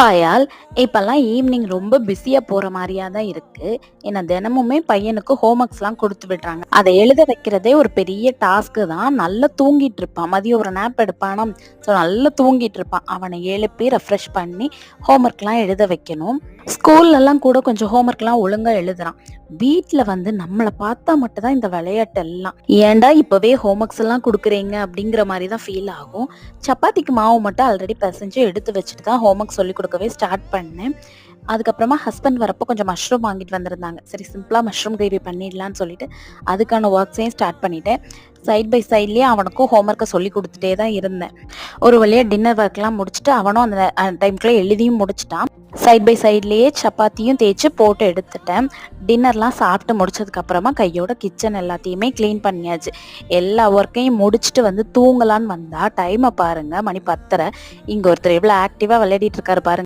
ஆயால் இப்பல்லாம் ஈவினிங் ரொம்ப பிஸியா போற மாதிரியா தான் இருக்கு. ஏன்னா தினமுமே பையனுக்கு ஹோம் ஒர்க்ஸ்லாம் குடுத்து விடுறாங்க. அதை எழுத வைக்கிறதே ஒரு பெரிய டாஸ்க்கு தான். நல்லா தூங்கிட்டு இருப்பான். மதியம் ஒரு நேப் எடுப்பானா, ஸோ நல்லா தூங்கிட்டு இருப்பான். அவனை எழுப்பி ரெஃப்ரெஷ் பண்ணி ஹோம் ஒர்க்லாம் எழுத வைக்கணும். ஸ்கூல்லலாம் கூட கொஞ்சம் ஹோம் ஒர்க்லாம் ஒழுங்கா எழுதுறான். வீட்ல வந்து நம்மள பார்த்தா மட்டும் தான் இந்த விளையாட்டு எல்லாம். ஏன்டா இப்பவே ஹோம் ஒர்க்ஸ் எல்லாம் குடுக்குறீங்க அப்படிங்கிற மாரி தான் ஃபீல் ஆகும். சப்பாத்திக்கு மாவு மட்டும் ஆல்ரெடி பெசஞ்சு எடுத்து வச்சுட்டு தான் ஹோம் ஒர்க் சொல்லிக் கொடுக்கவே ஸ்டார்ட் பண்ணேன். அதுக்கப்புறமா ஹஸ்பண்ட் வரப்போ கொஞ்சம் மஷ்ரூம் வாங்கிட்டு வந்திருந்தாங்க. சரி சிம்பிளா மஷ்ரூம் கிரேவி பண்ணிடலான்னு சொல்லிட்டு அதுக்கான ஒர்க்ஸையும் ஸ்டார்ட் பண்ணிட்டேன். சைட் பை சைட்லயே அவனுக்கும் ஹோம் ஒர்க்கை சொல்லி கொடுத்துட்டே தான் இருந்தேன். ஒரு வழியா டின்னர் ஒர்க்லாம் முடிச்சுட்டு அவனும் அந்த டைம்குள்ள எழுதியும் முடிச்சிட்டான். சைட் பை சைட்லயே சப்பாத்தியும் தேய்ச்சி போட்டு எடுத்துட்டேன். டின்னர்லாம் சாப்பிட்டு முடிச்சதுக்கு அப்புறமா கையோட கிச்சன் எல்லாத்தையுமே க்ளீன் பண்ணியாச்சு. எல்லா ஒர்க்கையும் முடிச்சுட்டு வந்து தூங்கலான்னு வந்தா டைமை பாருங்க, மணி 10:30. இங்க ஒருத்தர் எவ்வளவு ஆக்டிவா விளையாடிட்டு இருக்காரு பாருங்க.